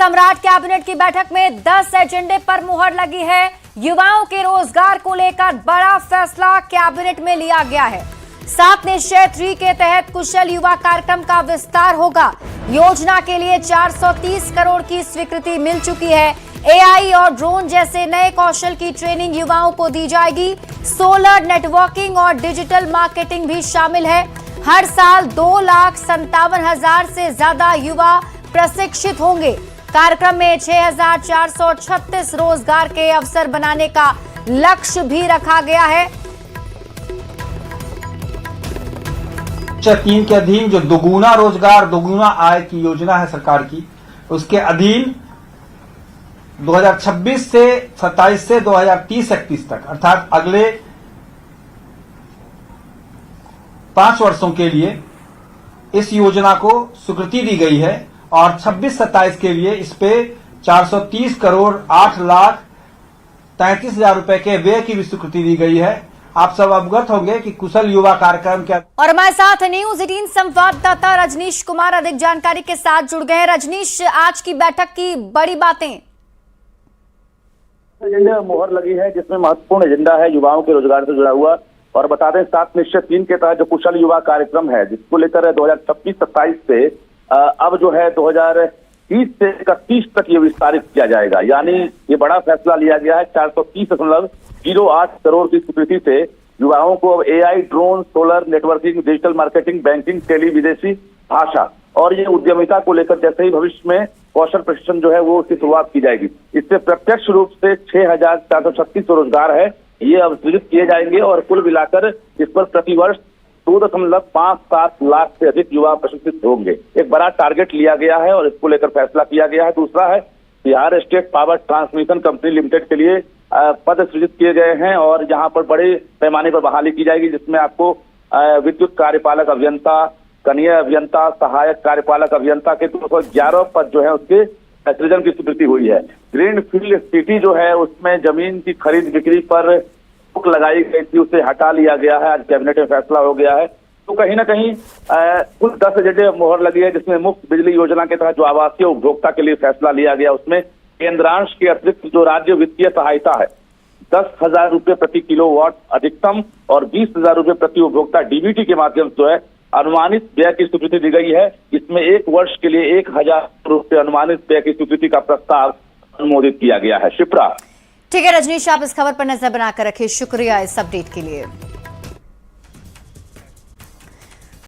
सम्राट कैबिनेट की बैठक में 10 एजेंडे पर मुहर लगी है। युवाओं के रोजगार को लेकर बड़ा फैसला कैबिनेट में लिया गया है। 7 निश्चय 3 के तहत कुशल युवा कार्यक्रम का विस्तार होगा। योजना के लिए 430 करोड़ की स्वीकृति मिल चुकी है। एआई और ड्रोन जैसे नए कौशल की ट्रेनिंग युवाओं को दी जाएगी। सोलर नेटवर्किंग और डिजिटल मार्केटिंग भी शामिल है। हर साल 2,57,000 से ज्यादा युवा प्रशिक्षित होंगे। कार्यक्रम में 6,436 रोजगार के अवसर बनाने का लक्ष्य भी रखा गया है। 3 के अधीन जो दोगुना रोजगार दोगुना आय की योजना है सरकार की, उसके अधीन 2026 से 27 से 2030-31 तक अर्थात अगले 5 वर्षों के लिए इस योजना को स्वीकृति दी गई है और 26-27 के लिए इस पे 430 करोड़ 8,33,000 रुपए के व्यय की भी स्वीकृति दी गई है। आप सब अवगत होंगे कि कुशल युवा कार्यक्रम क्या। और हमारे साथ न्यूज़ 18 संवाददाता रजनीश कुमार अधिक जानकारी के साथ जुड़ गए हैं। रजनीश, आज की बैठक की बड़ी बातें। एजेंडे में मुहर लगी है जिसमें महत्वपूर्ण एजेंडा है युवाओं के रोजगार से जुड़ा हुआ। और बता दें 7 निश्चय 3 के तहत जो कुशल युवा कार्यक्रम है जिसको लेकर 2026-27 से अब जो है 2030 से 31 तक ये विस्तारित किया जाएगा। यानी ये बड़ा फैसला लिया गया है। 430.08 करोड़ की स्वीकृति से युवाओं को अब AI, drone, solar networking, digital marketing, banking, Tally, विदेशी भाषा और ये उद्यमिता को लेकर जैसे ही भविष्य में कौशल प्रशिक्षण जो है वो उसकी शुरुआत की जाएगी। इससे प्रत्यक्ष रूप से 6,436 रोजगार है ये अब सृजित किए जाएंगे और कुल मिलाकर इस पर प्रतिवर्ष 2.57 लाख से अधिक युवा प्रशिक्षित होंगे। एक बड़ा टारगेट लिया गया है और इसको लेकर फैसला किया गया है। दूसरा है Bihar state power transmission company limited के लिए पद सृजित किए गए हैं और यहाँ पर बड़े पैमाने पर बहाली की जाएगी जिसमें आपको विद्युत कार्यपालक अभियंता, कनीय अभियंता, सहायक कार्यपालक अभियंता के 211 पद जो है उसके सृजन की स्वीकृति हुई है। ग्रीन फील्ड सिटी जो है उसमें जमीन की खरीद बिक्री पर रोक लगाई गई थी, उसे हटा लिया गया है। आज कैबिनेट में फैसला हो गया है। तो कहीं ना कहीं कुल 10 एजेंडे मुहर लगी है जिसमें मुफ्त बिजली योजना के तहत जो आवासीय उपभोक्ता के लिए फैसला लिया गया उसमें केंद्रांश के अतिरिक्त जो राज्य वित्तीय सहायता है 10,000 रुपये प्रति किलोवाट अधिकतम और 20,000 रुपये प्रति उपभोक्ता डीबीटी के माध्यम से जो है अनुमानित व्यय की स्वीकृति दी गई है। इसमें 1 वर्ष के लिए 1,000 रुपये अनुमानित व्यय की स्वीकृति का प्रस्ताव अनुमोदित किया गया है। शिप्रा। ठीक है रजनीश, आप इस खबर पर नजर बनाकर रखिए। शुक्रिया इस अपडेट के लिए।